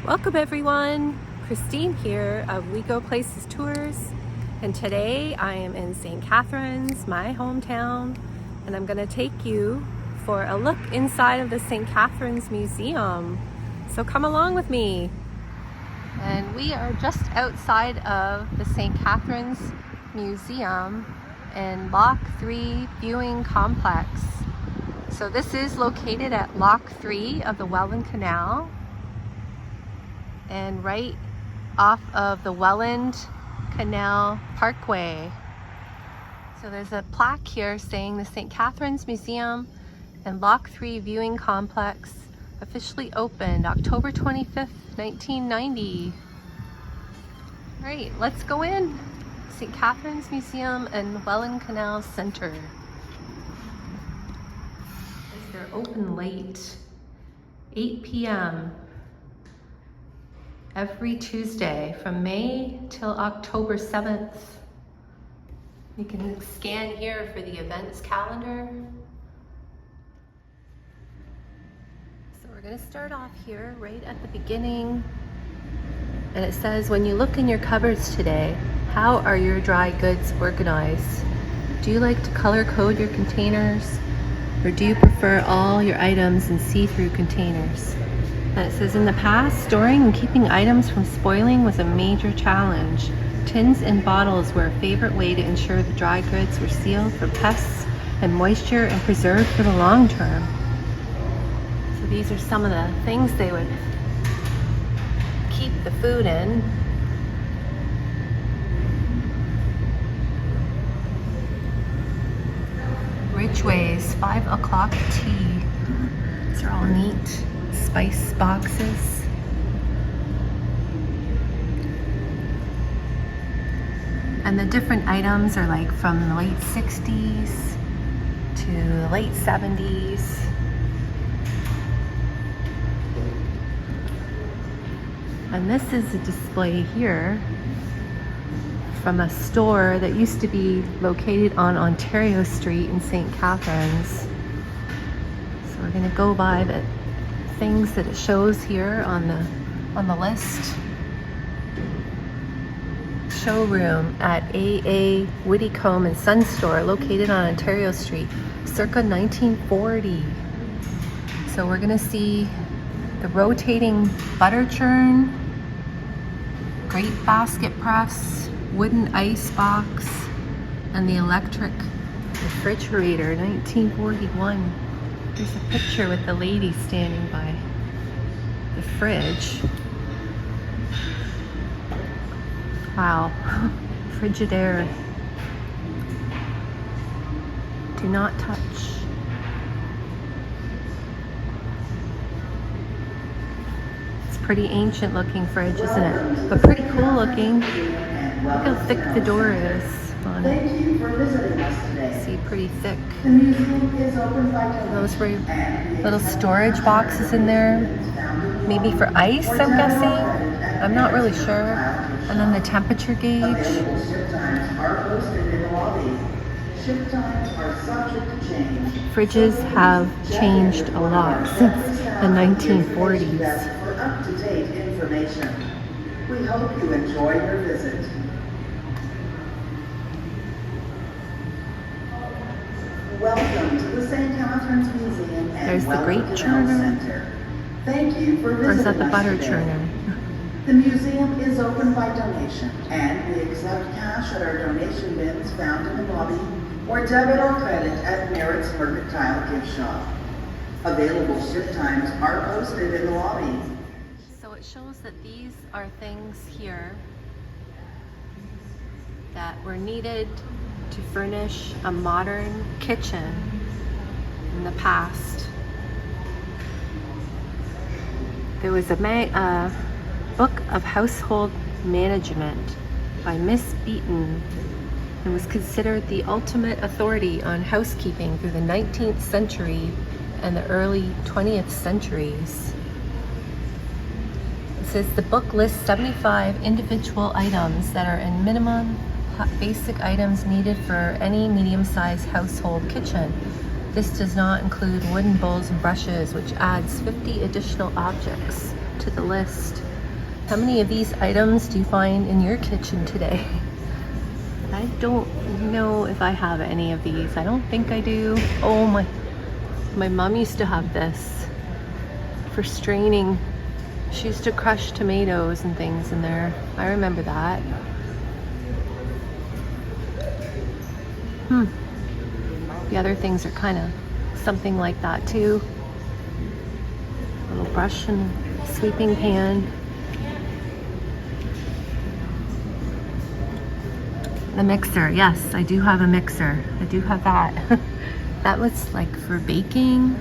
Welcome everyone, Christine here of We Go Places Tours, and today I am in St. Catharines, my hometown, and I'm going to take you for a look inside of the St. Catharines Museum. So come along with me. And we are just outside of the St. Catharines Museum in Lock 3 Viewing Complex. So this is located at Lock 3 of the Welland Canal, and right off of the Welland Canal Parkway. So there's a plaque here saying the St. Catharines Museum and Lock 3 Viewing Complex officially opened October 25th, 1990. All right, let's go in. St. Catharines Museum and Welland Canal Center. They're open late, 8 p.m. every Tuesday from May till October 7th. You can scan here for the events calendar. So we're going to start off here right at the beginning. And it says, when you look in your cupboards today, how are your dry goods organized? Do you like to color code your containers? Or do you prefer all your items in see-through containers? And it says, in the past, storing and keeping items from spoiling was a major challenge. Tins and bottles were a favorite way to ensure the dry goods were sealed from pests and moisture and preserved for the long term. So these are some of the things they would keep the food in. Ridgway's 5 o'clock tea. These are all neat. Spice boxes. And the different items are like from the late 60s to the late 70s. And this is a display here from a store that used to be located on Ontario Street in St. Catharines. So we're going to go by the things that it shows here on the list. Showroom at AA Whittycombe and Son Store, located on Ontario Street, circa 1940. So we're going to see the rotating butter churn, grape basket press, wooden ice box, and the electric refrigerator, 1941. There's a picture with the lady standing by the fridge. Wow, Frigidaire. Do not touch. It's pretty ancient looking fridge, isn't it? But pretty cool looking. Look how thick the door is on it. Thank you for visiting us today. See, pretty thick. The museum is open by donation. Those were little storage boxes in there, maybe for ice, I'm guessing. I'm not really sure. And then the temperature gauge. Available ship times are posted in the lobby. Ship times are subject to change. Fridges have changed a lot since the 1940s. For up-to-date information. We hope you enjoy your visit. Welcome to the St. Catharines Museum and There's the Welland grape Canal churner. Center. Thank you for visiting Or is that the us butter today. churner? The museum is open by donation, and we accept cash at our donation bins found in the lobby, or debit or credit at Merritt's Mercantile Gift Shop. Available ship times are posted in the lobby. So it shows that these are things here that were needed to furnish a modern kitchen in the past. There was a book of household management by Miss Beaton, and was considered the ultimate authority on housekeeping through the 19th century and the early 20th centuries. It says the book lists 75 individual items that are in minimum basic items needed for any medium-sized household kitchen. This does not include wooden bowls and brushes, which adds 50 additional objects to the list. How many of these items do you find in your kitchen today? I don't know if I have any of these. I don't think I do. Oh, my mom used to have this for straining. She used to crush tomatoes and things in there. I remember that. The other things are kind of something like that too. A little brush and sweeping pan. The mixer, yes, I do have a mixer. I do have that. That was like for baking.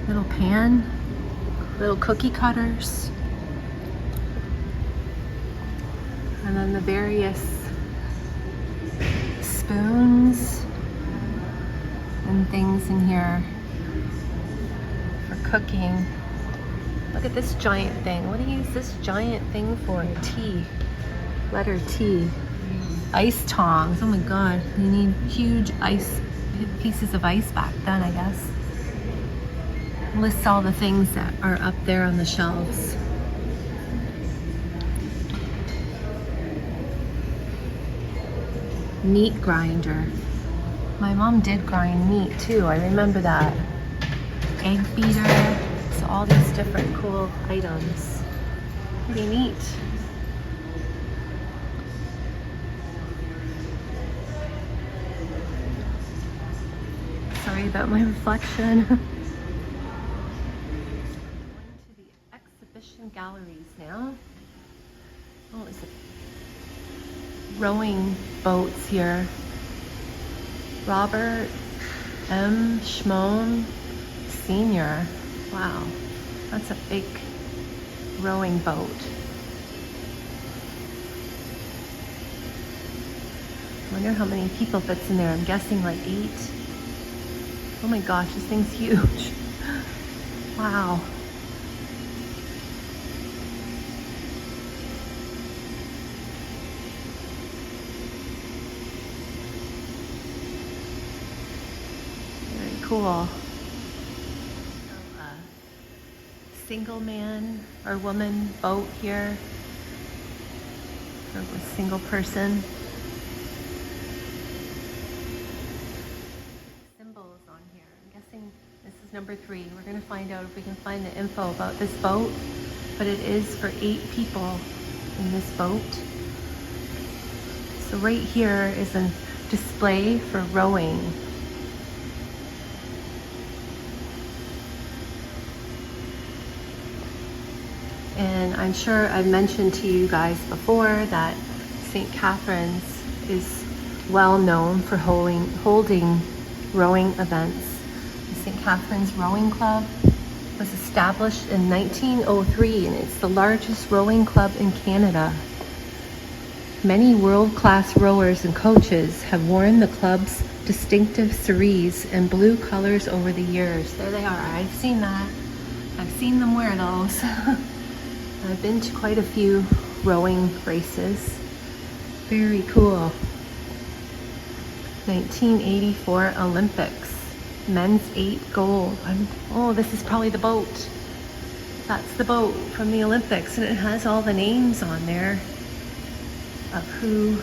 Little pan, little cookie cutters. And then the various spoons and things in here for cooking. Look at this giant thing. What do you use this giant thing for? Tea. Letter T. Ice tongs. Oh my god. You need huge pieces of ice back then, I guess. Lists all the things that are up there on the shelves. Meat grinder. My mom did grind meat too. I remember that. Egg beater. So all these different cool items. Pretty neat. Sorry about my reflection. Going to the exhibition galleries now. Oh, is it rowing boats here? Robert M. Schmoen Sr. Wow, that's a big rowing boat. I wonder how many people fits in there. I'm guessing like 8. Oh my gosh, this thing's huge. Wow. Very cool. Single man or woman boat here. Or a single person. This is number 3. We're going to find out if we can find the info about this boat, but it is for 8 people in this boat. So right here is a display for rowing. And I'm sure I've mentioned to you guys before that St. Catharines is well known for holding rowing events. St. Catharines Rowing Club was established in 1903 and it's the largest rowing club in Canada. Many world-class rowers and coaches have worn the club's distinctive cerise and blue colors over the years. There they are. I've seen that. I've seen them wear those. I've been to quite a few rowing races. Very cool. 1984 Olympics. Men's 8 gold. Oh, this is probably the boat. That's the boat from the Olympics, and it has all the names on there of who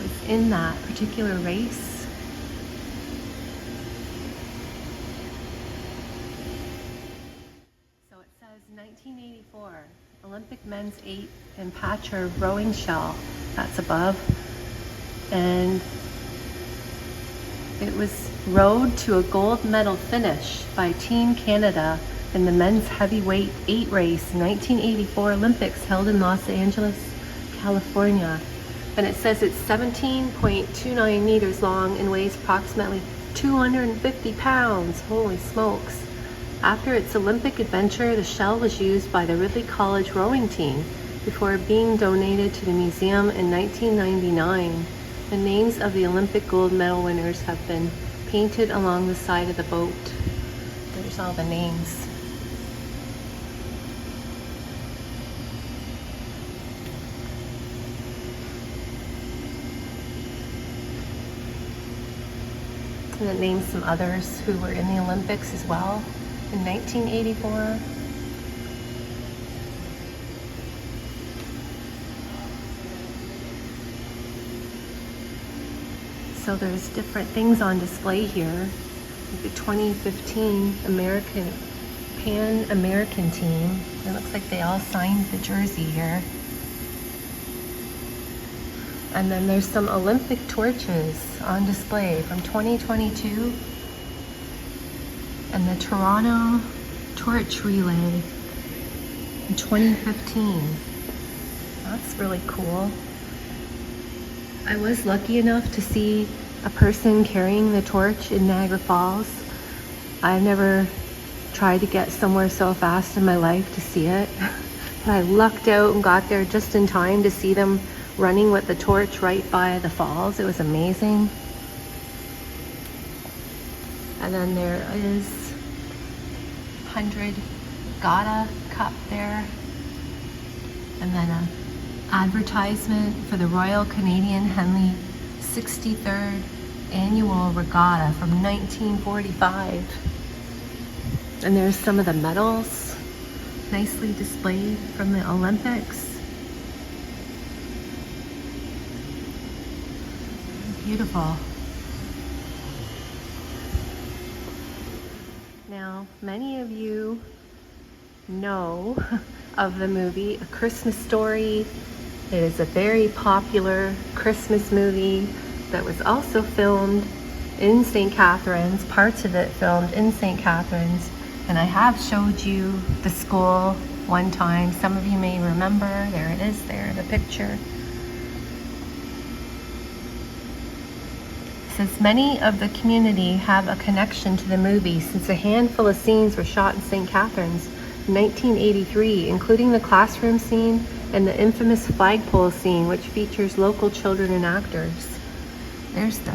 was in that particular race. So it says 1984 Olympic men's 8 in Patcher rowing shell. That's above. And it was rowed to a gold medal finish by Team Canada in the men's heavyweight 8 race 1984 Olympics held in Los Angeles, California. And it says it's 17.29 meters long and weighs approximately 250 pounds. Holy smokes. After its Olympic adventure, the shell was used by the Ridley College rowing team before being donated to the museum in 1999. The names of the Olympic gold medal winners have been painted along the side of the boat. There's all the names. And it names some others who were in the Olympics as well in 1984. So there's different things on display here. Like the 2015 Pan American team. It looks like they all signed the jersey here. And then there's some Olympic torches on display from 2022. And the Toronto Torch Relay in 2015. That's really cool. I was lucky enough to see a person carrying the torch in Niagara Falls. I've never tried to get somewhere so fast in my life to see it. But I lucked out and got there just in time to see them running with the torch right by the falls. It was amazing. And then there is 100 Gata Cup there. And then a advertisement for the Royal Canadian Henley 63rd Annual Regatta from 1945. And there's some of the medals nicely displayed from the Olympics. Beautiful. Now, many of you know of the movie A Christmas Story. It is a very popular Christmas movie that was also filmed in St. Catharines, parts of it filmed in St. Catharines. And I have showed you the school one time. Some of you may remember. There it is there, the picture. It says many of the community have a connection to the movie since a handful of scenes were shot in St. Catharines in 1983, including the classroom scene and the infamous flagpole scene, which features local children and actors. There's the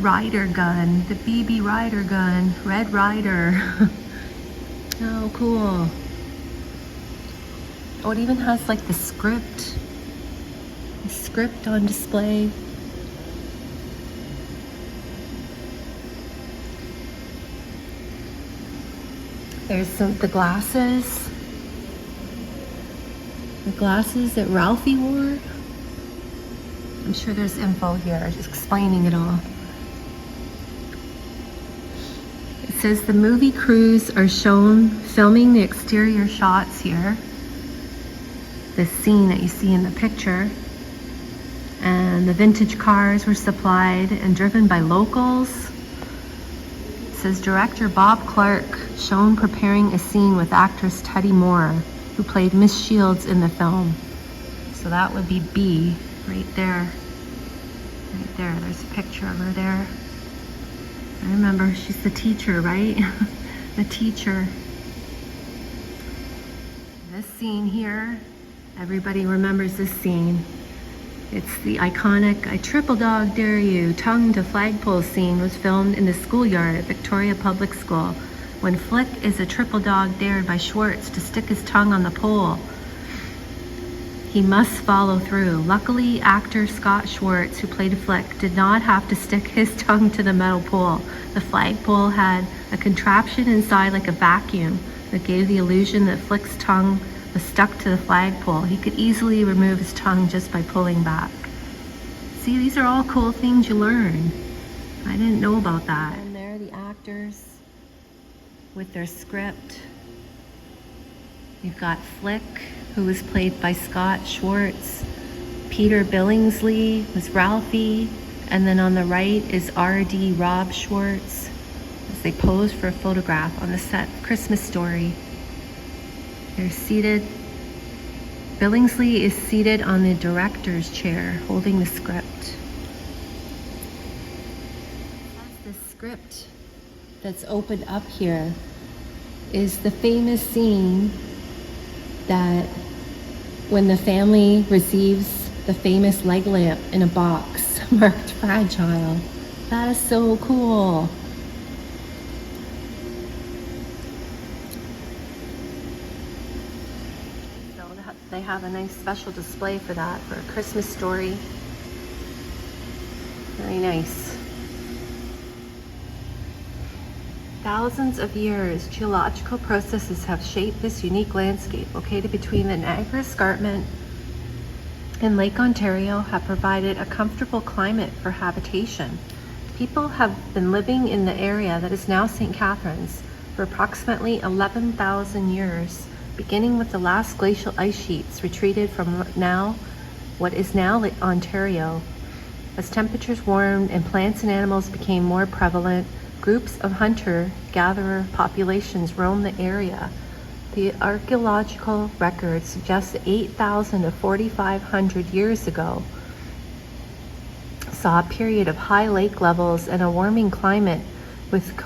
rider gun, the BB rider gun, Red Rider. Oh, cool. Oh, it even has like the script on display. There's the glasses that Ralphie wore. I'm sure there's info here just explaining it all. It says the movie crews are shown filming the exterior shots here. This scene that you see in the picture. And the vintage cars were supplied and driven by locals. It says director Bob Clark shown preparing a scene with actress Teddy Moore, who played Miss Shields in the film. So that would be B right there. Right there, there's a picture of her there. I remember, she's the teacher, right? The teacher. This scene here, everybody remembers this scene. It's the iconic I triple dog dare you tongue to flagpole scene was filmed in the schoolyard at Victoria Public School when Flick is a triple dog dared by Schwartz to stick his tongue on the pole. He must follow through. Luckily, actor Scott Schwartz, who played Flick, did not have to stick his tongue to the metal pole. The flagpole had a contraption inside like a vacuum that gave the illusion that Flick's tongue was stuck to the flagpole. He could easily remove his tongue just by pulling back. See, these are all cool things you learn. I didn't know about that. And there are the actors with their script. You've got Flick, who was played by Scott Schwartz. Peter Billingsley was Ralphie. And then on the right is R.D. Rob Schwartz as they pose for a photograph on the set of Christmas Story. They're seated. Billingsley is seated on the director's chair, holding the script. The script that's opened up here is the famous scene that when the family receives the famous leg lamp in a box marked fragile. That is so cool. So they have a nice special display for that, for A Christmas Story. Very nice. Thousands of years, geological processes have shaped this unique landscape located between the Niagara Escarpment and Lake Ontario have provided a comfortable climate for habitation. People have been living in the area that is now St. Catharines for approximately 11,000 years, beginning with the last glacial ice sheets retreated from what is now Lake Ontario. As temperatures warmed and plants and animals became more prevalent, groups of hunter-gatherer populations roamed the area. The archaeological record suggests that 8,000 to 4,500 years ago saw a period of high lake levels and a warming climate which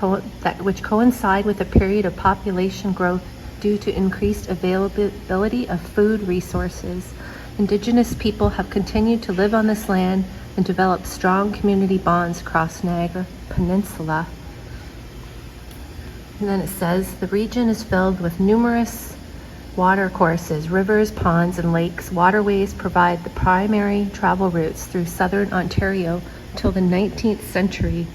coincide with a period of population growth due to increased availability of food resources. Indigenous people have continued to live on this land and develop strong community bonds across Niagara Peninsula. And then it says the region is filled with numerous water courses, rivers, ponds, and lakes. Waterways provide the primary travel routes through southern Ontario till the 19th century.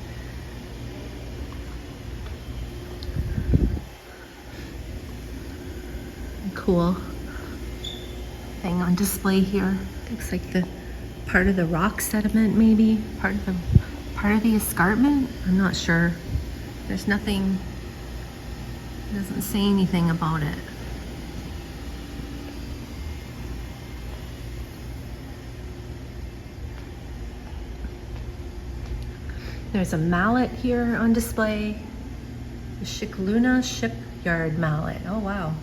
Cool thing on display here. Looks like the part of the rock sediment, maybe part of the escarpment. I'm not sure. There's nothing. It doesn't say anything about it. There's a mallet here on display. The Shikluna Shipyard mallet. Oh wow.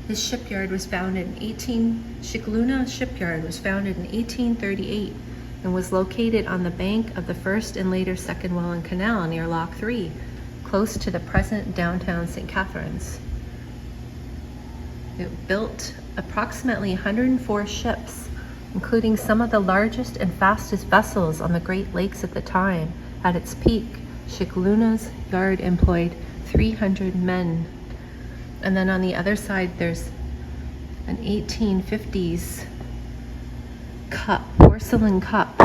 This shipyard was founded Shikluna Shipyard was founded in 1838 and was located on the bank of the first and later second Welland Canal near Lock 3, close to the present downtown St. Catharines. It built approximately 104 ships, including some of the largest and fastest vessels on the Great Lakes at the time. At its peak, Shikluna's yard employed 300 men. And then on the other side, there's an 1850s cup, porcelain cup.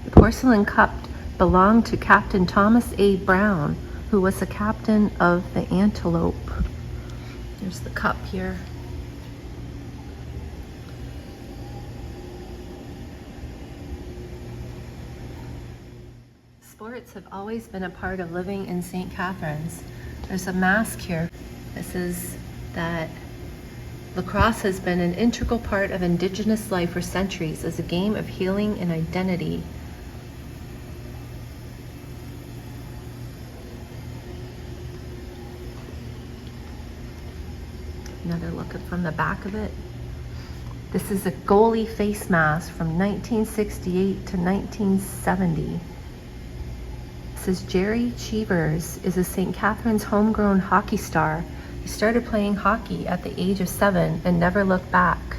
The porcelain cup belonged to Captain Thomas A. Brown, who was the captain of the Antelope. There's the cup here. Sports have always been a part of living in St. Catharines. There's a mask here that says that lacrosse has been an integral part of Indigenous life for centuries as a game of healing and identity. Another look from the back of it. This is a goalie face mask from 1968 to 1970. Says Jerry Cheevers is a St. Catharines homegrown hockey star. He started playing hockey at the age of 7 and never looked back.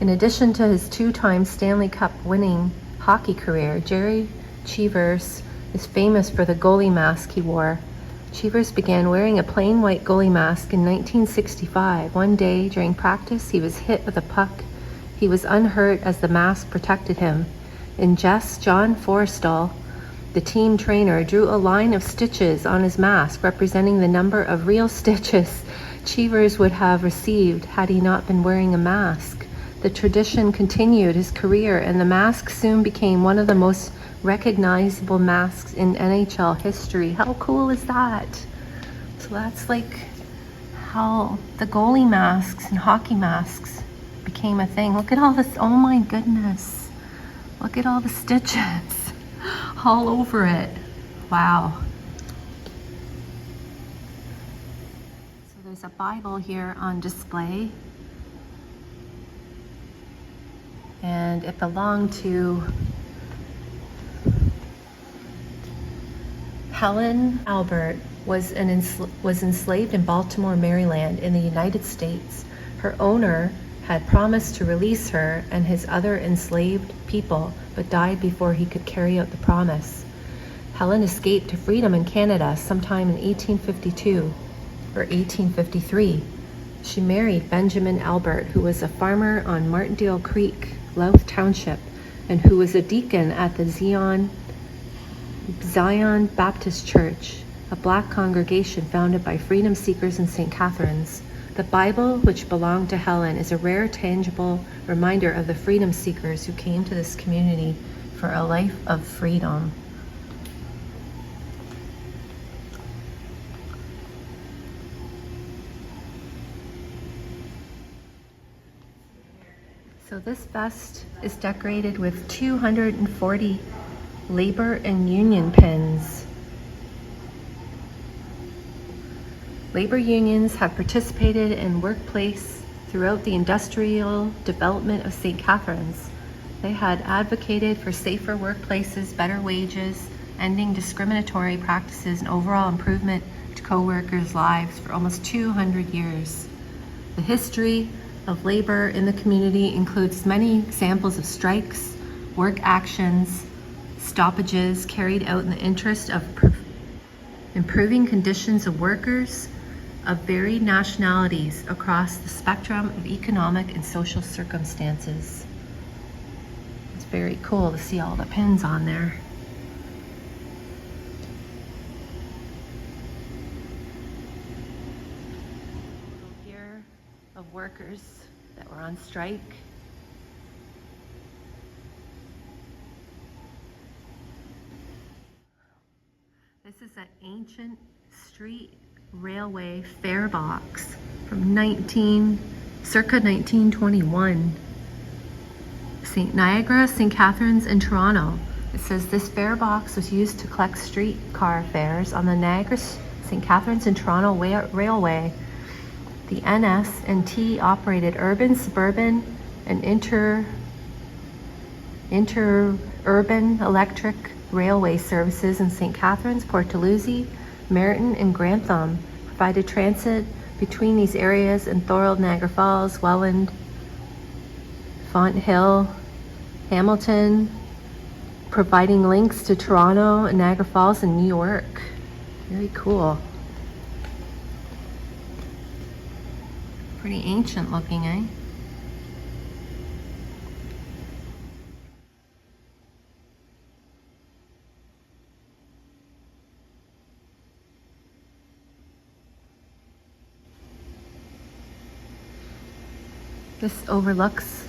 In addition to his 2-time Stanley Cup winning hockey career, Jerry Cheevers is famous for the goalie mask he wore. Cheevers began wearing a plain white goalie mask in 1965. One day during practice, he was hit with a puck. He was unhurt as the mask protected him. In jest, John Forstall, the team trainer, drew a line of stitches on his mask representing the number of real stitches Cheevers would have received had he not been wearing a mask. The tradition continued his career, and the mask soon became one of the most recognizable masks in NHL history. How cool is that? So that's like how the goalie masks and hockey masks became a thing. Look at all this. Oh my goodness. Look at all the stitches all over it. Wow. So there's a Bible here on display, and it belonged to Helen Albert. Was enslaved in Baltimore, Maryland in the United States. Her owner had promised to release her and his other enslaved people, but died before he could carry out the promise. Helen escaped to freedom in Canada sometime in 1852 or 1853. She married Benjamin Albert, who was a farmer on Martindale Creek, Louth Township, and who was a deacon at the Zion Baptist Church. a black congregation founded by freedom seekers in St. Catharines. The Bible, which belonged to Helen, is a rare, tangible reminder of the freedom seekers who came to this community for a life of freedom. So this vest is decorated with 240 labor and union pins. Labor unions have participated in workplace throughout the industrial development of St. Catharines. They had advocated for safer workplaces, better wages, ending discriminatory practices, and overall improvement to co-workers' lives for almost 200 years. The history of labor in the community includes many examples of strikes, work actions, stoppages carried out in the interest of improving conditions of workers of varied nationalities across the spectrum of economic and social circumstances. It's very cool to see all the pins on there. Here of workers that were on strike. This is an ancient street railway fare box from circa 1921. St. Niagara, St. Catharines, and Toronto. It says this fare box was used to collect streetcar fares on the Niagara, St. Catharines, and Toronto Railway. The NS&T operated urban, suburban, and interurban electric railway services in St. Catharines, Port Dalhousie, Merton, and Grantham, provided transit between these areas in Thorold, Niagara Falls, Welland, Fonthill, Hamilton, providing links to Toronto, and Niagara Falls, and New York. Very cool. Pretty ancient looking, eh?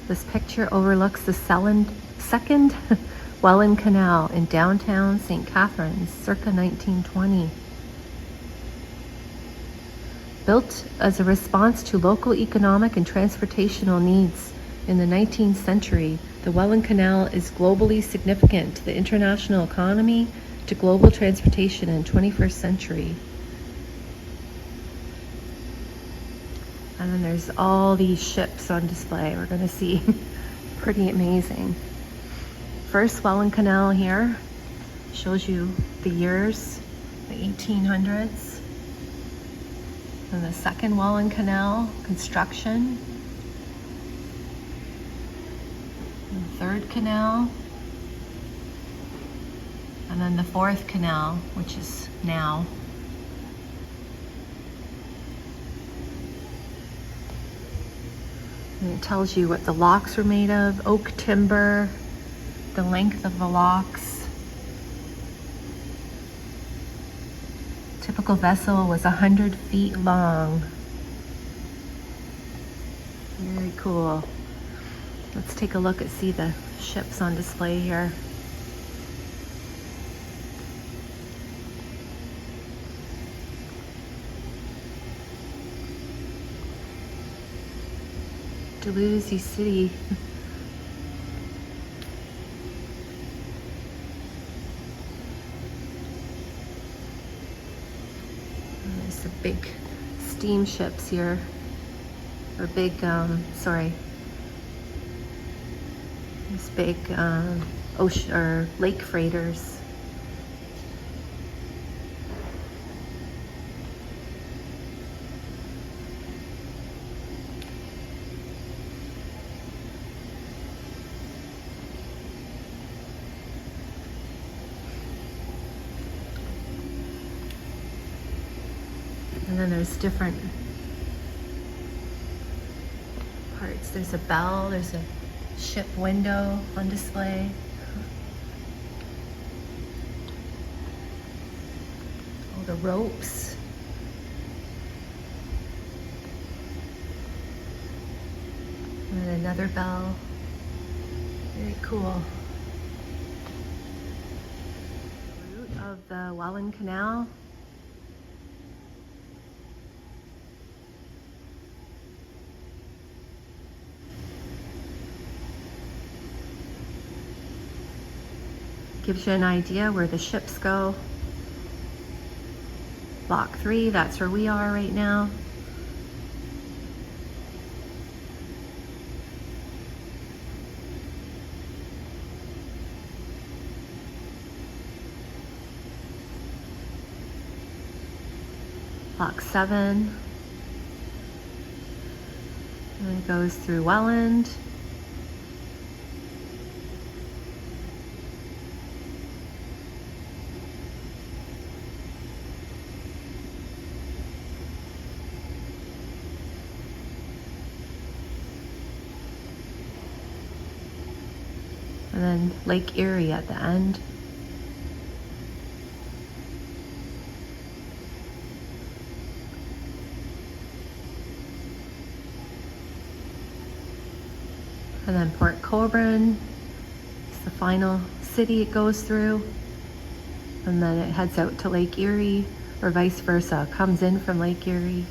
This picture overlooks the second Welland Canal in downtown St. Catharines, circa 1920. Built as a response to local economic and transportational needs in the 19th century, the Welland Canal is globally significant to the international economy, to global transportation in the 21st century. And then there's all these ships on display we're going to see. Pretty amazing. First Welland Canal here shows you the years, the 1800s. And the second Welland Canal construction. And the third canal. And then the fourth canal, which is now. And it tells you what the locks were made of, oak timber, the length of the locks. Typical vessel was 100 feet long. Very cool. Let's take a look and see the ships on display here. Dalhousie City. There's the big steamships here, or big, these big ocean or lake freighters. And then there's different parts. There's a bell, there's a ship window on display. All the ropes. And another bell. Very cool. Route of the Welland Canal. Gives you an idea where the ships go. Block 3, that's where we are right now. Block 7. And it goes through Welland. And then Lake Erie at the end. And then Port Colborne is the final city it goes through. And then it heads out to Lake Erie, or vice versa, comes in from Lake Erie.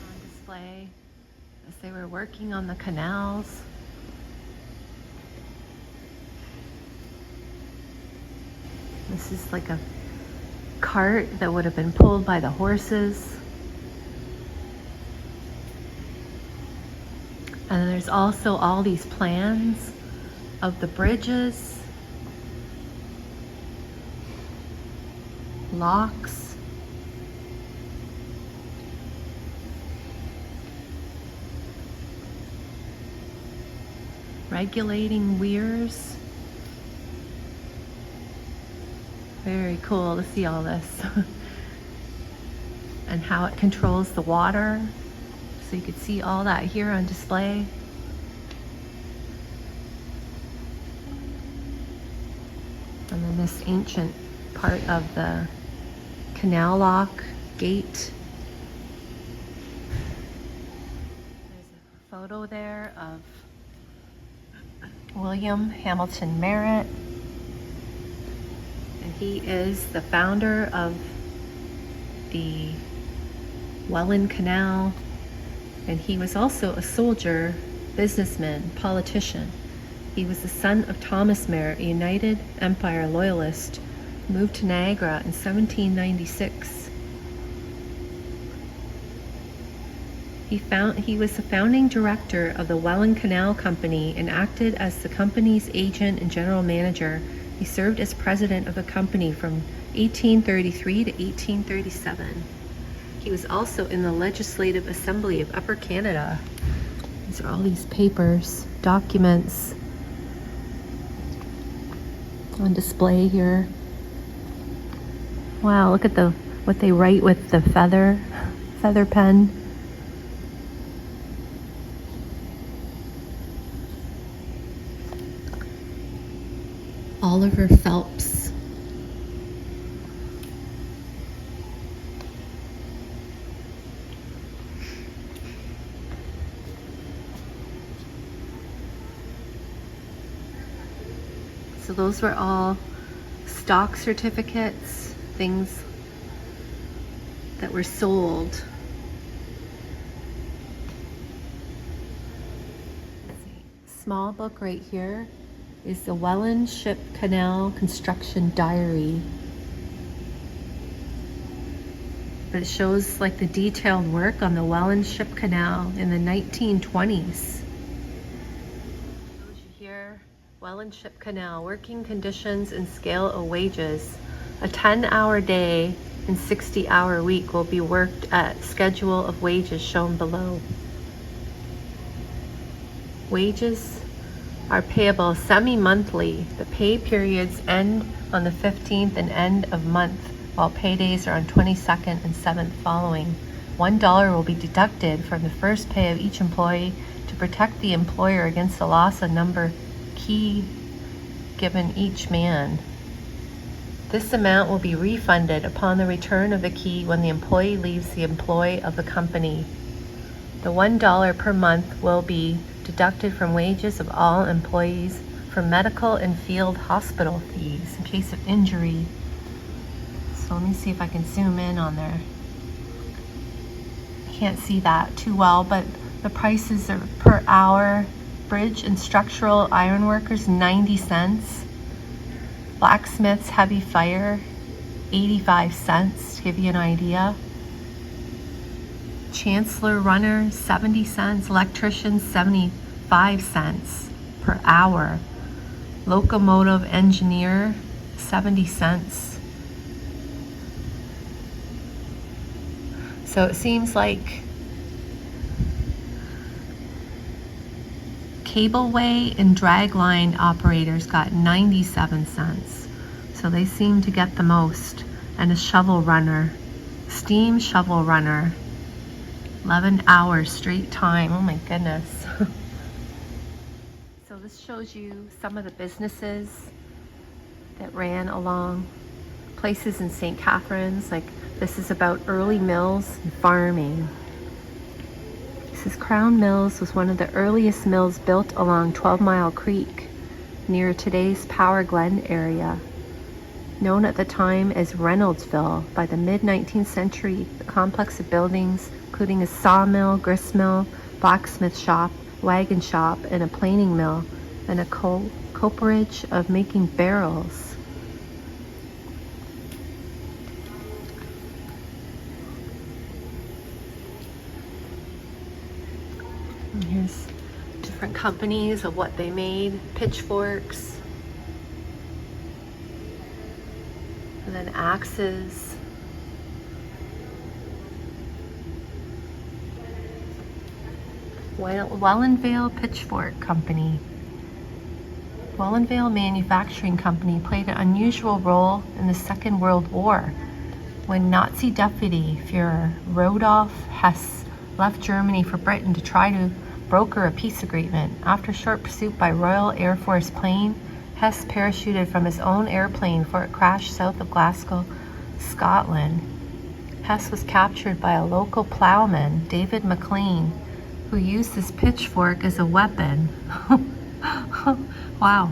On display as they were working on the canals. This is like a cart that would have been pulled by the horses. And then there's also all these plans of the bridges, locks, regulating weirs. Very cool to see all this. And how it controls the water. So you could see all that here on display. And then this ancient part of the canal lock gate. There's a photo there of William Hamilton Merritt. And he is the founder of the Welland Canal. And he was also a soldier, businessman, politician. He was the son of Thomas Merritt, a United Empire loyalist, who moved to Niagara in 1796. He was the founding director of the Welland Canal Company and acted as the company's agent and general manager. He served as president of the company from 1833 to 1837. He was also in the Legislative Assembly of Upper Canada. These are all these papers, documents on display here. Wow, look at what they write with the feather pen. Oliver Phelps. So those were all stock certificates, things that were sold. Small book right here is the Welland Ship Canal Construction Diary. But it shows like the detailed work on the Welland Ship Canal in the 1920s. Welland Ship Canal, working conditions and scale of wages. A 10-hour day and 60-hour week will be worked at schedule of wages shown below. Wages are payable semi-monthly. The pay periods end on the 15th and end of month, while paydays are on 22nd and 7th following. $1 will be deducted from the first pay of each employee to protect the employer against the loss of number key given each man. This amount will be refunded upon the return of the key when the employee leaves the employ of the company. The $1 per month will be deducted from wages of all employees for medical and field hospital fees in case of injury. So let me see if I can zoom in on there. I can't see that too well, but the prices are per hour. Bridge and structural iron workers, 90 cents. Blacksmiths, heavy fire, 85 cents, to give you an idea. Chancellor runner, 70 cents. Electrician, 75 cents per hour. Locomotive engineer, 70 cents. So it seems like cableway and dragline operators got 97 cents. So they seem to get the most. And a shovel runner, steam shovel runner, 11 hours straight time. Oh my goodness. So this shows you some of the businesses that ran along places in St. Catharines. Like this is about early mills and farming. This is Crown Mills, was one of the earliest mills built along 12 Mile Creek near today's Power Glen area. Known at the time as Reynoldsville, by the mid-19th century, the complex of buildings, including a sawmill, gristmill, blacksmith shop, wagon shop, and a planing mill, and a cooperage of making barrels. And here's different companies of what they made, pitchforks, and then axes. Welland Pitchfork Company. Welland Manufacturing Company played an unusual role in the Second World War when Nazi Deputy Führer Rudolf Hess left Germany for Britain to try to broker a peace agreement. After short pursuit by Royal Air Force plane, Hess parachuted from his own airplane before it crashed south of Glasgow, Scotland. Hess was captured by a local plowman, David McLean, who used his pitchfork as a weapon. Wow.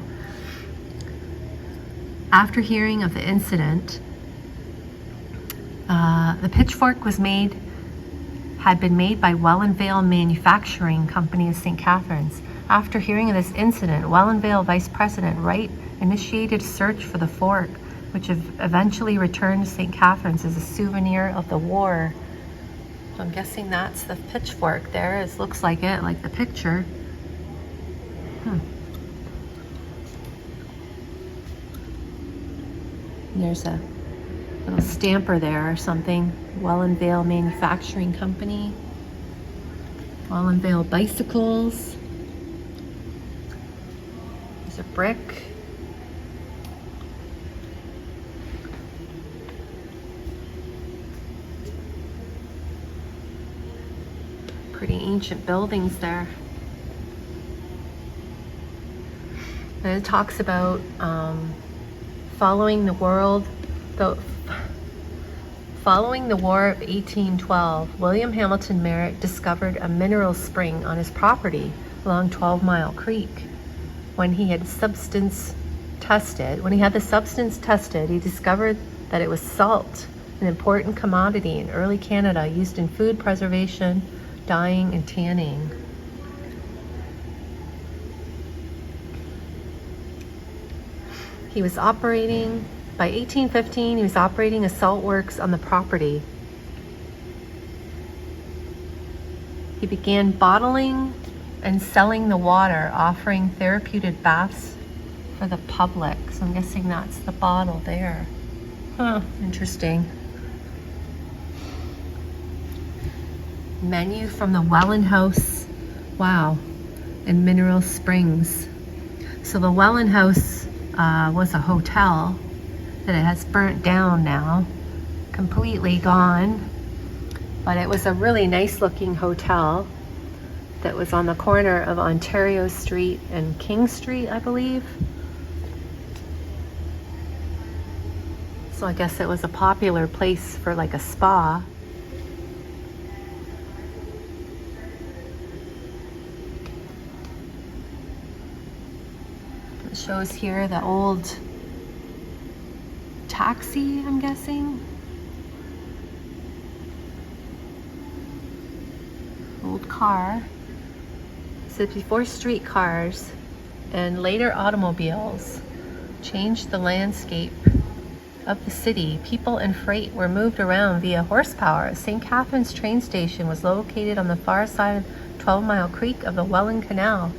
After hearing of the incident, the pitchfork had been made by Welland Manufacturing Company of St. Catharines. After hearing of this incident, Welland Vice President Wright initiated a search for the fork, which eventually returned to St. Catharines as a souvenir of the war. So I'm guessing that's the pitchfork there. It looks like it, like the picture. And there's a little stamper there or something. Welland Manufacturing Company. Welland bicycles. There's a brick. Pretty ancient buildings there. And it talks about following the War of 1812, William Hamilton Merritt discovered a mineral spring on his property along 12 Mile Creek. When he had the substance tested, he discovered that it was salt, an important commodity in early Canada used in food preservation, dyeing, and tanning. By 1815, he was operating a salt works on the property. He began bottling and selling the water, offering therapeutic baths for the public. So I'm guessing that's the bottle there. Interesting. Menu from the Welland House. Wow. In Mineral Springs. So the Welland House was a hotel that it has burnt down now, completely gone. But it was a really nice looking hotel that was on the corner of Ontario Street and King Street, I believe. So I guess it was a popular place for like a spa. It shows here the old taxi, I'm guessing. Old car. So before streetcars and later automobiles changed the landscape of the city, people and freight were moved around via horsepower. St. Catharines train station was located on the far side of 12 Mile Creek of the Welland Canal,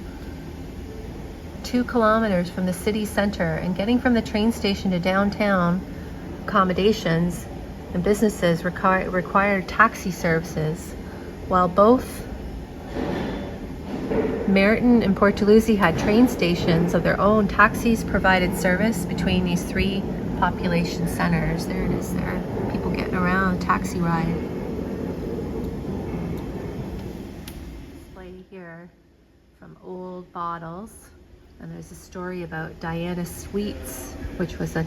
2 kilometers from the city center, and getting from the train station to downtown accommodations and businesses required taxi services. While both Meryton and Port Dalhousie had train stations of their own, taxis provided service between these 3 population centers. There it is there. People getting around, taxi ride. Display here from old bottles. And there's a story about Diana Sweets, which was a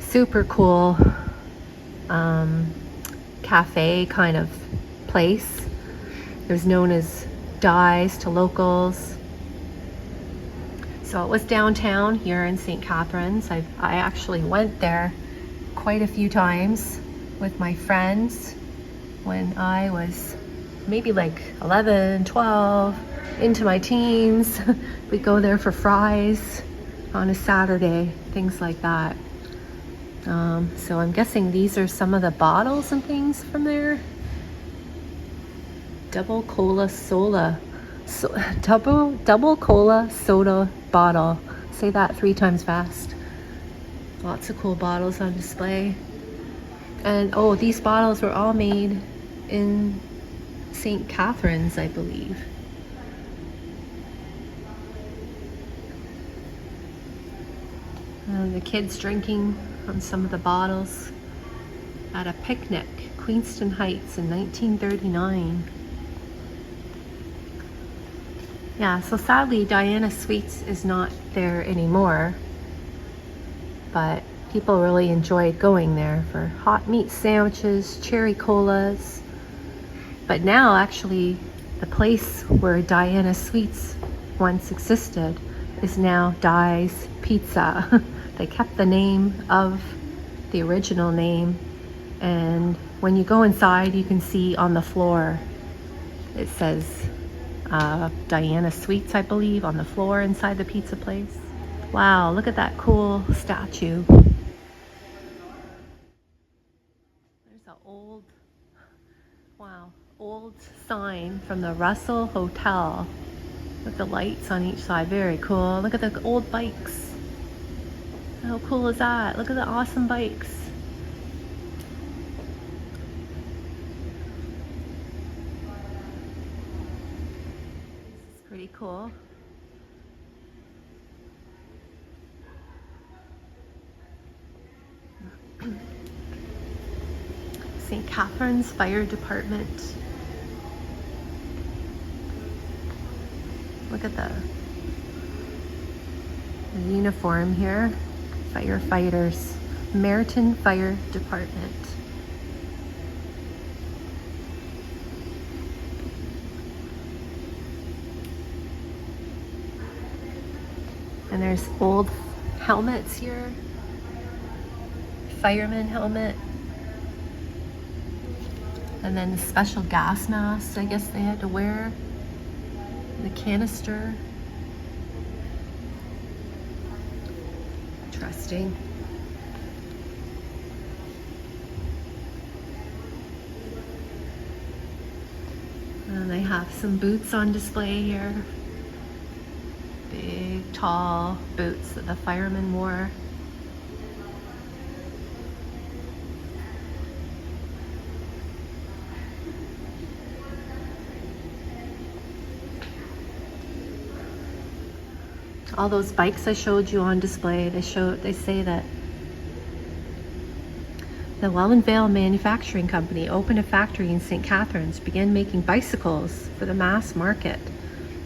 super cool cafe kind of place. It was known as Dies to locals. So it was downtown here in St. Catharines. I actually went there quite a few times with my friends when I was maybe like 11, 12, into my teens. We'd go there for fries on a Saturday, things like that. So I'm guessing these are some of the bottles and things from there. Double cola soda bottle. Say that 3 times fast. Lots of cool bottles on display. And oh, these bottles were all made in St. Catharines, I believe. The kids drinking on some of the bottles at a picnic, Queenston Heights in 1939. Yeah, so sadly Diana Sweets is not there anymore, but people really enjoyed going there for hot meat sandwiches, cherry colas. But now actually the place where Diana Sweets once existed is now Di's Pizza. They kept the name of the original name, and when you go inside you can see on the floor it says Diana Sweets, I believe, on the floor inside the pizza place. Wow, look at that cool statue. There's an old sign from the Russell Hotel with the lights on each side. Very cool. Look at the old bikes. How cool is that? Look at the awesome bikes. This is pretty cool. St. Catharines Fire Department. Look at the uniform here. Firefighters. Meryton Fire Department. And there's old helmets here. Fireman helmet. And then the special gas masks I guess they had to wear. The canister. Interesting. And they have some boots on display here. Big, tall boots that the firemen wore. All those bikes I showed you on display, they say that the Welland Manufacturing Company opened a factory in St. Catharines, began making bicycles for the mass market.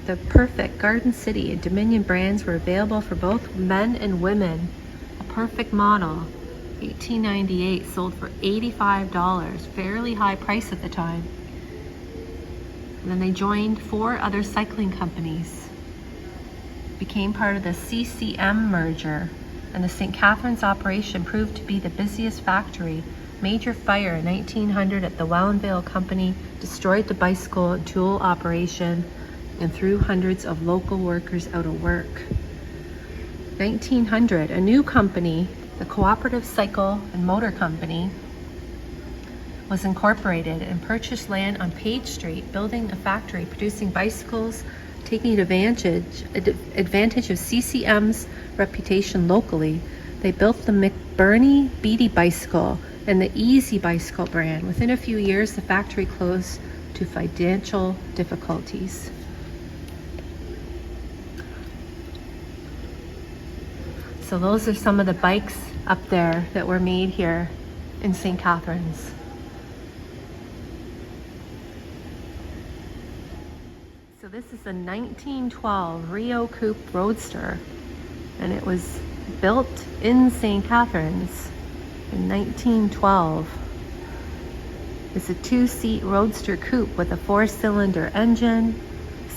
The Perfect, Garden City, and Dominion brands were available for both men and women. A perfect model 1898, sold for $85, fairly high price at the time. And then they joined 4 other cycling companies, became part of the CCM merger, and the St. Catharines operation proved to be the busiest factory. Major fire in 1900 at the Welland Company destroyed the bicycle and tool operation and threw hundreds of local workers out of work. 1900, a new company, the Cooperative Cycle and Motor Company, was incorporated and purchased land on Page Street, building a factory producing bicycles, taking advantage of CCM's reputation locally. They built the McBurney Beatty bicycle and the Easy bicycle brand. Within a few years, the factory closed to financial difficulties. So those are some of the bikes up there that were made here in St. Catharines. So this is a 1912 Rio Coupe Roadster, and it was built in St. Catharines in 1912. It's a 2-seat Roadster coupe with a 4-cylinder engine,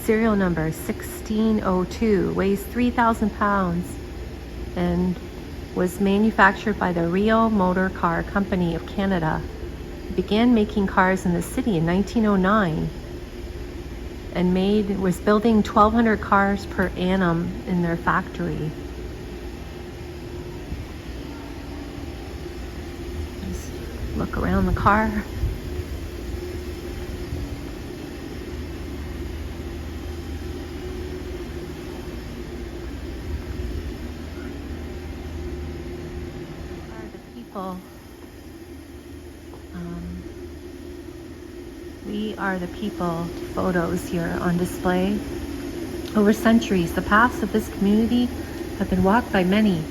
serial number 1602, weighs 3,000 pounds, and was manufactured by the Rio Motor Car Company of Canada. It began making cars in the city in 1909 and was building 1,200 cars per annum in their factory. Just look around the car. We are the people photos here on display. Over centuries, the paths of this community have been walked by many.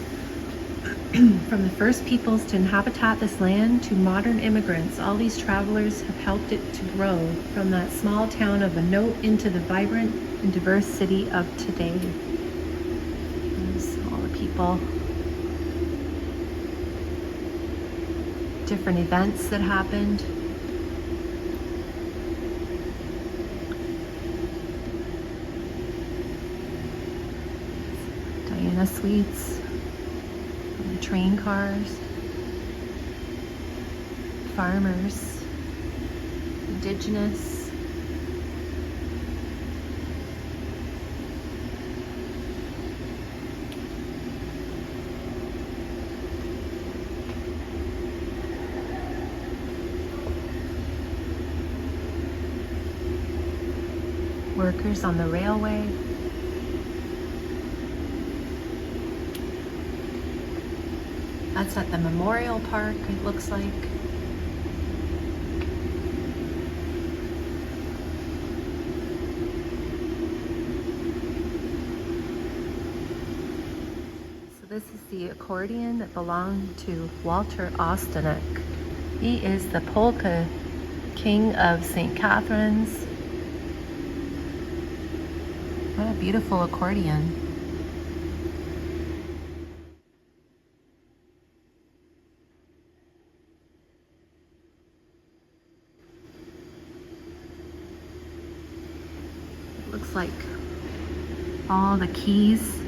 From the first peoples to inhabit this land to modern immigrants, all these travelers have helped it to grow from that small town of a note into the vibrant and diverse city of today. There's all the people. Different events that happened. Diana Suites, the train cars, farmers, indigenous, workers on the railway. That's at the Memorial Park, it looks like. So this is the accordion that belonged to Walter Ostanek. He is the polka king of St. Catharines. What a beautiful accordion. Looks like all the keys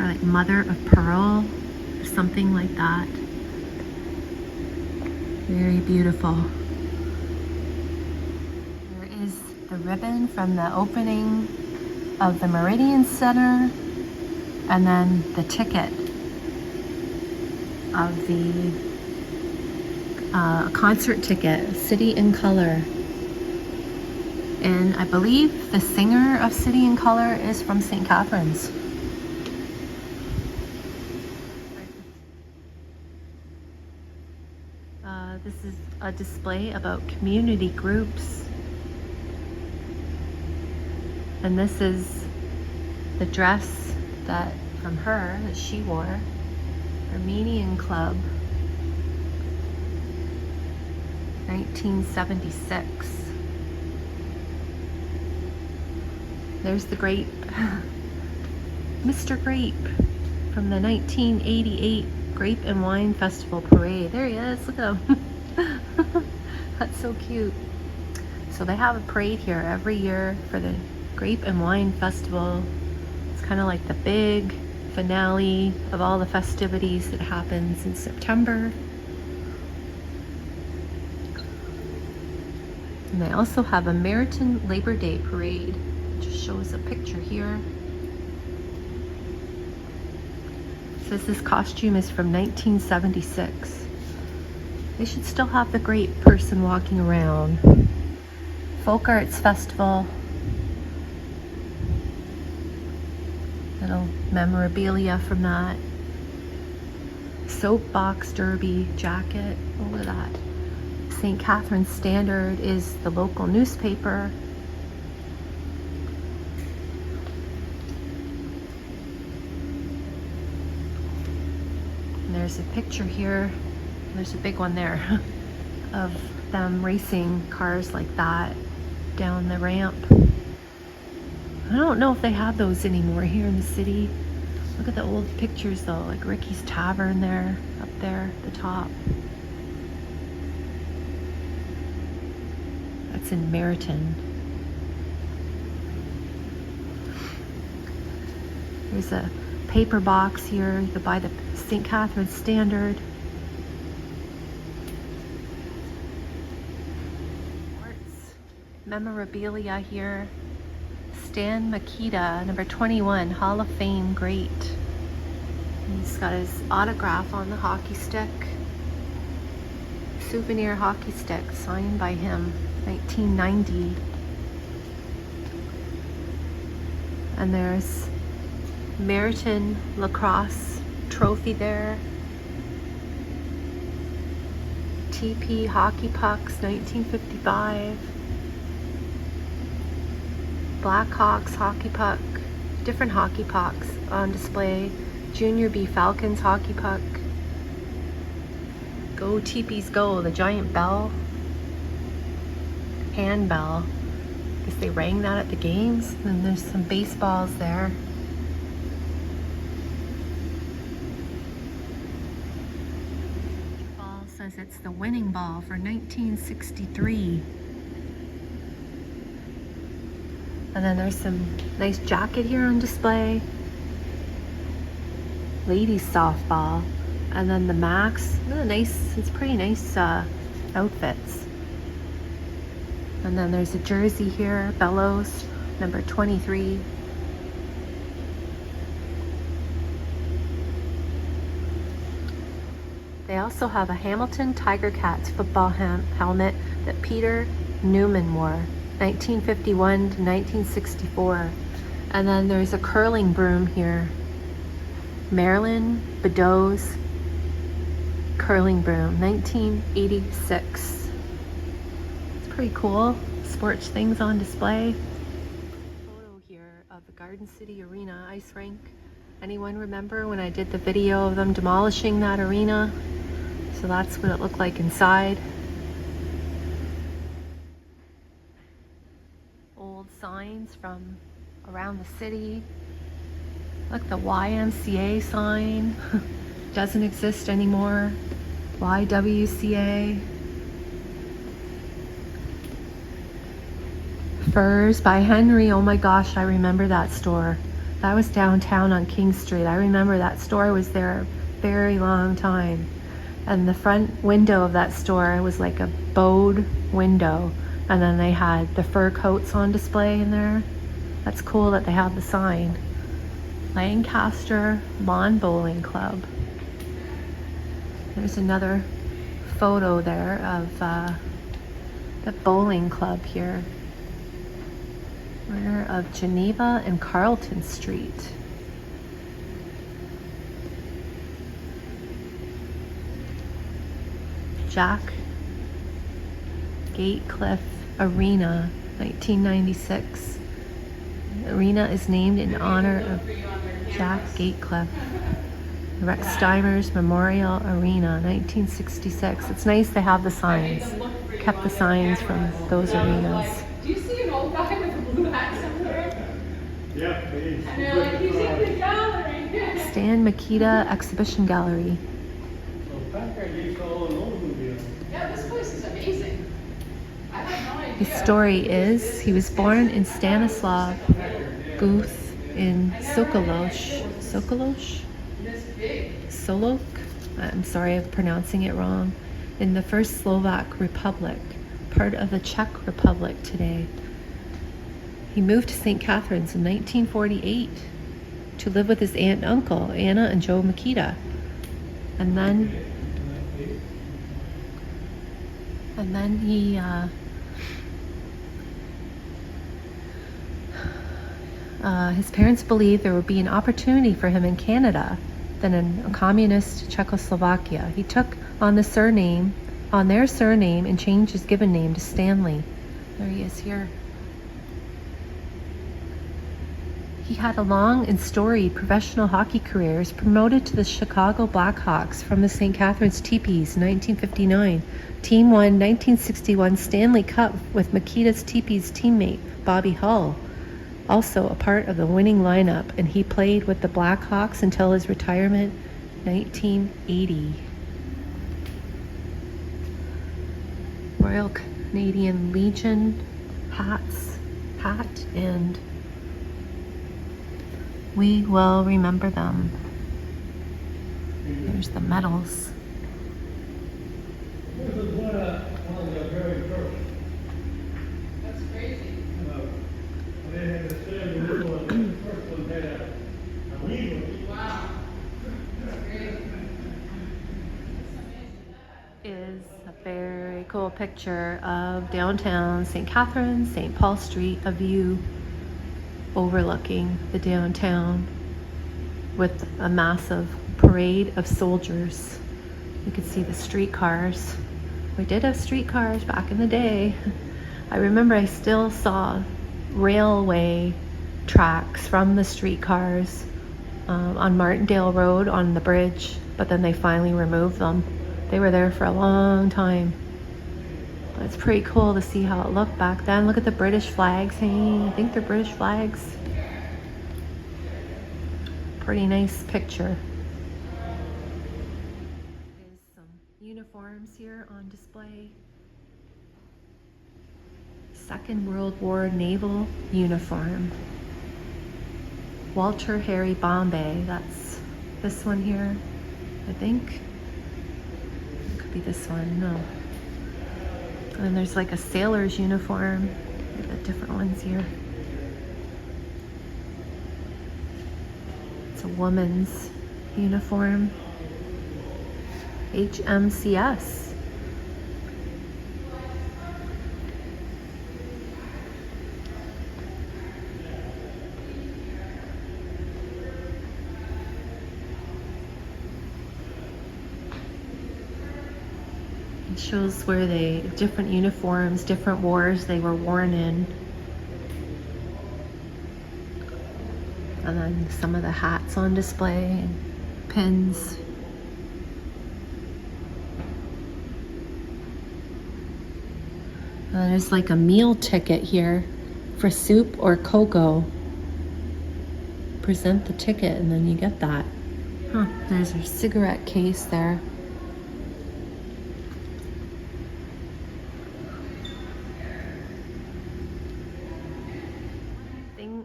are like mother of pearl or something like that. Very beautiful. There is the ribbon from the opening of the Meridian Center, and then the ticket of the concert ticket, City in Color. And I believe the singer of City in Color is from St. Catharines. This is a display about community groups. And this is the dress that she wore. Armenian Club, 1976. There's the grape, Mr. Grape from the 1988 Grape and Wine Festival Parade. There he is, look at him. That's so cute. So they have a parade here every year for the Grape and Wine Festival. It's kind of like the big finale of all the festivities that happens in September. And they also have a Meriton Labor Day Parade. It just shows a picture here. It says this costume is from 1976. They should still have the grape person walking around. Folk Arts Festival. Little memorabilia from that. Soapbox Derby jacket. Oh, look at that. St. Catharines Standard is the local newspaper. And there's a picture here. There's a big one there of them racing cars like that down the ramp. I don't know if they have those anymore here in the city. Look at the old pictures though, like Ricky's Tavern there, up there at the top. That's in Meriton. There's a paper box here. You could buy the St. Catharines Standard. Sports memorabilia here. Stan Mikita, number 21, Hall of Fame great. He's got his autograph on the hockey stick. Souvenir hockey stick signed by him, 1990. And there's Meriton lacrosse trophy there. TP hockey pucks, 1955. Blackhawks hockey puck, different hockey pucks on display. Junior B Falcons hockey puck. Go Teepees Go, the giant bell. Handbell. Guess they rang that at the games. And there's some baseballs there. Ball says it's the winning ball for 1963. And then there's some nice jacket here on display. Ladies softball. And then the Max. It's pretty nice outfits. And then there's a jersey here, Bellows, number 23. They also have a Hamilton Tiger Cats football helmet that Peter Newman wore. 1951 to 1964. And then there's a curling broom here. Marilyn Bedeau's curling broom, 1986. It's pretty cool. Sports things on display. Photo here of the Garden City Arena ice rink. Anyone remember when I did the video of them demolishing that arena? So that's what it looked like inside. Signs from around the city. Look, the YMCA sign doesn't exist anymore. YWCA. Furs by Henry. Oh my gosh, I remember that store. That was downtown on King Street. I remember that store was there a very long time. And the front window of that store was like a bowed window. And then they had the fur coats on display in there. That's cool that they have the sign. Lancaster Lawn Bowling Club. There's another photo there of the bowling club here. Corner of Geneva and Carlton Street. Jack Gatecliff Arena, 1996. The arena is named in honor of Jack Gatecliff. Rex Steimer's Memorial Arena, 1966. It's nice to have the signs. Kept the signs from those arenas. Do you see an old guy with a blue hat somewhere? Yeah, please. And they're like, he's in the gallery. Stan Mikita Exhibition Gallery. Yeah, this place is amazing. I had no idea. His story is he was born in Stanislav Guth in Sokolok. This big. Solok, I'm sorry I'm pronouncing it wrong, in the first Slovak Republic, part of the Czech Republic today. He moved to St. Catharines in 1948 to live with his aunt and uncle, Anna and Joe Mikita. And then he his parents believed there would be an opportunity for him in Canada than in a communist Czechoslovakia. He took on their surname, and changed his given name to Stanley. There he is here. He had a long and storied professional hockey career. He was promoted to the Chicago Blackhawks from the St. Catharines Teepees in 1959. Team won 1961 Stanley Cup with Mikita's Teepees teammate Bobby Hull, also a part of the winning lineup, and he played with the Blackhawks until his retirement 1980. Royal Canadian Legion hat, and we will remember them. There's the medals. This is one of the very first. That's crazy. They had to say the first one had a legal. Wow. That's crazy. Is a very cool picture of downtown St. Catharines, St. Paul Street, a view overlooking the downtown with a massive parade of soldiers. You can see the streetcars. We did have streetcars back in the day. I remember I still saw railway tracks from the streetcars on Martindale Road on the bridge, but then they finally removed them. They were there for a long time. But it's pretty cool to see how it looked back then. Look at the British flags hanging. I think they're British flags. Pretty nice picture. There's some uniforms here on display. Second World War naval uniform. Walter Harry Bombay. That's this one here, I think. Could be this one, no. And there's like a sailor's uniform. We've got different ones here. It's a woman's uniform. HMCS. It shows where different uniforms, different wars they were worn in. And then some of the hats on display and pins. And then there's like a meal ticket here for soup or cocoa. Present the ticket and then you get that. Huh, there's a cigarette case there.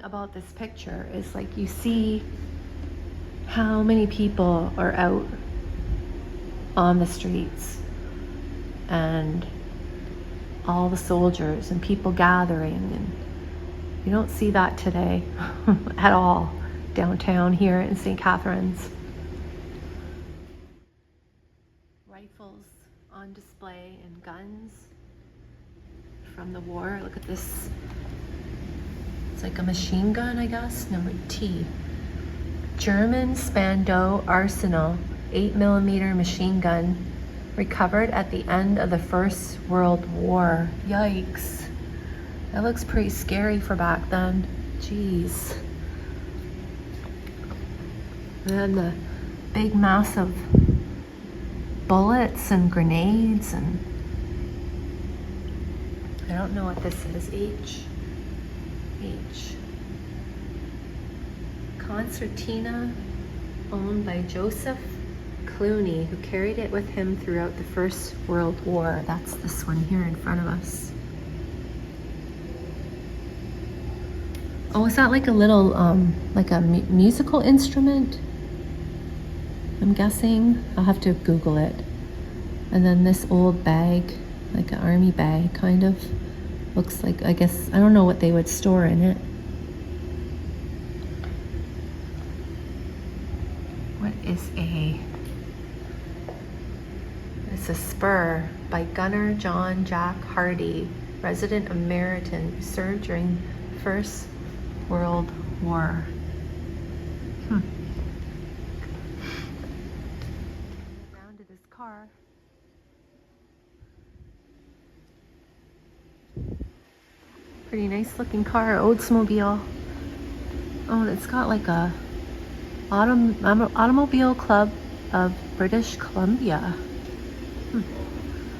About this picture is like you see how many people are out on the streets and all the soldiers and people gathering, and you don't see that today at all downtown here in St. Catharines. Rifles on display and guns from the war. Look at this. Like a machine gun, I guess. Number T. German Spandau Arsenal 8mm machine gun recovered at the end of the First World War. Yikes. That looks pretty scary for back then. Jeez. And then the big massive bullets and grenades, and I don't know what this is. H. Concertina owned by Joseph Clooney, who carried it with him throughout the First World War. That's this one here in front of us. Oh, is that like a little, like a musical instrument? I'm guessing. I'll have to Google it. And then this old bag, like an army bag, kind of. Looks like, I guess, I don't know what they would store in it. What is it's a spur by Gunner John Jack Hardy, resident American, who served during First World War. Down to this car. Pretty nice looking car, Oldsmobile. Oh, and it's got like a Automobile Club of British Columbia.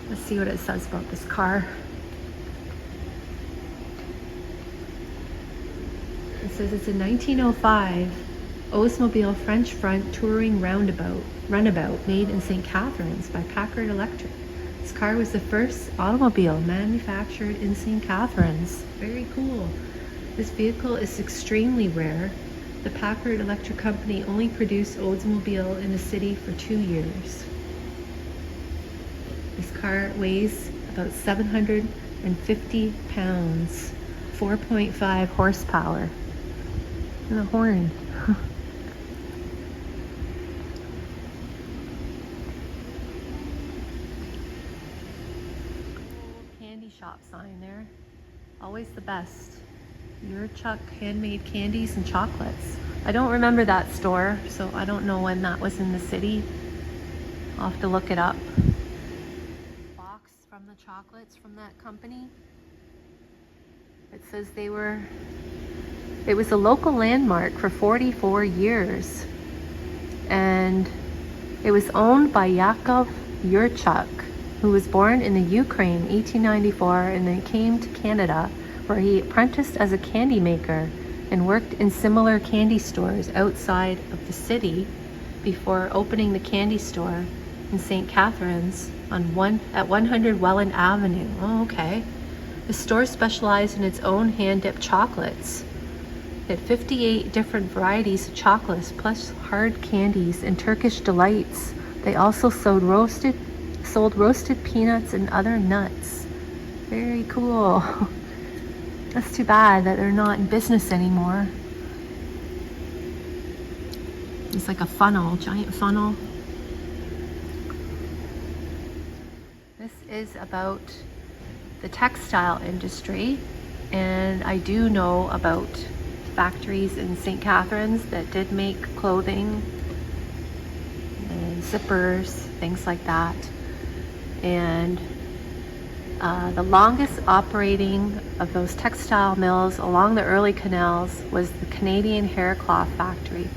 Let's see what it says about this car. It says it's a 1905 Oldsmobile French front touring runabout made in St. Catharines by Packard Electric. This car was the first automobile manufactured in St. Catharines. Very cool. This vehicle is extremely rare. The Packard Electric Company only produced Oldsmobile in the city for 2 years. This car weighs about 750 pounds, 4.5 horsepower. And a horn. Candy shop sign there. Always the best. Your Chuck handmade candies and chocolates. I don't remember that store, so I don't know when that was in the city. I'll have to look it up. Box from the chocolates from that company. It says it was a local landmark for 44 years. And it was owned by Yakov Yurchuk, who was born in the Ukraine in 1894 and then came to Canada, where he apprenticed as a candy maker and worked in similar candy stores outside of the city before opening the candy store in St. Catharines at 100 Welland Avenue. Oh, okay. The store specialized in its own hand-dipped chocolates. It had 58 different varieties of chocolates, plus hard candies and Turkish delights. They also sold roasted peanuts and other nuts. Very cool. That's too bad that they're not in business anymore. It's like a funnel, giant funnel. This is about the textile industry, and I do know about factories in St. Catharines that did make clothing and zippers, things like that. And the longest operating of those textile mills along the early canals was the Canadian Hair Cloth Factory.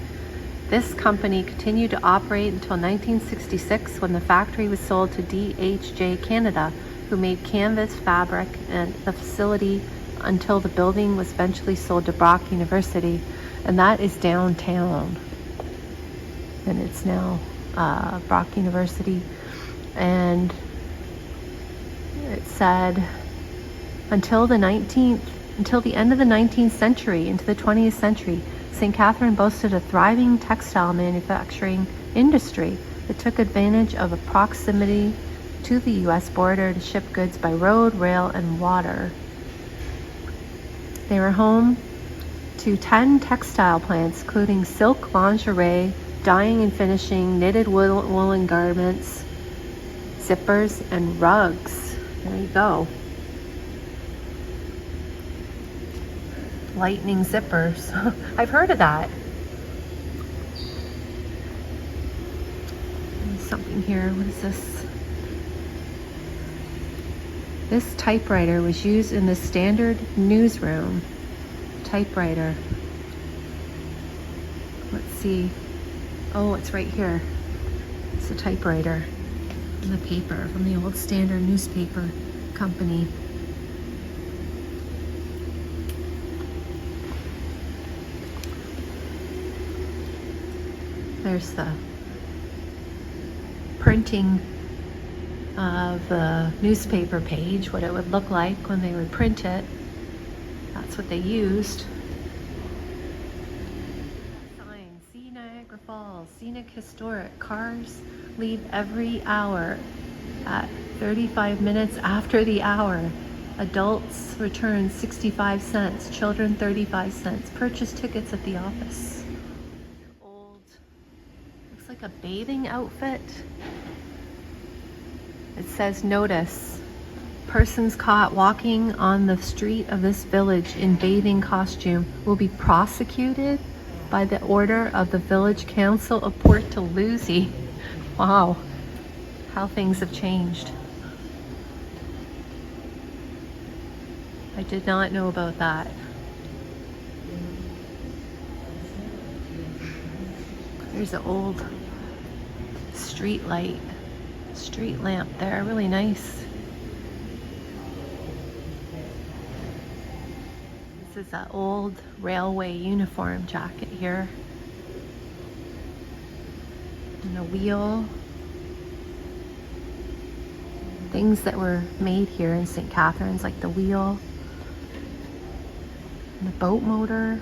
This company continued to operate until 1966, when the factory was sold to DHJ Canada, who made canvas fabric, and the facility until the building was eventually sold to Brock University, and that is downtown. And it's now Brock University. And it said until the end of the 19th century into the 20th century, St. Catharines boasted a thriving textile manufacturing industry that took advantage of a proximity to the U.S. border to ship goods by road, rail, and water. They were home to 10 textile plants, including silk, lingerie, dyeing and finishing, knitted woolen garments, zippers, and rugs. There you go. Lightning zippers. I've heard of that. There's something here. What is this? This typewriter was used in the Standard newsroom. Typewriter. Let's see. Oh, it's right here. It's a typewriter in the paper from the old Standard newspaper company. There's the printing of the newspaper page, what it would look like when they would print it. That's what they used. Sign, see Niagara Falls, scenic historic. Cars leave every hour at 35 minutes after the hour. Adults return 65 cents, children 35 cents. Purchase tickets at the office. Old, looks like a bathing outfit. It says notice, persons caught walking on the street of this village in bathing costume will be prosecuted by the order of the Village Council of Port Dalhousie. Wow, how things have changed. I did not know about that. There's an old street light, street lamp there, really nice. This is an old railway uniform jacket here. And a wheel. Things that were made here in St. Catharines, like the wheel. And the boat motor.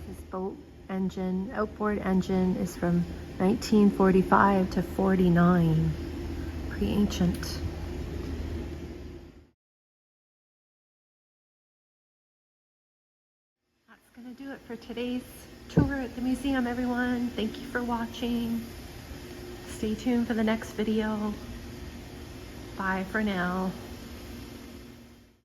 This boat engine, outboard engine, is from 1945 to 49. Pretty ancient. That's gonna do it for today's tour at the museum, everyone. Thank you for watching. Stay tuned for the next video. Bye for now.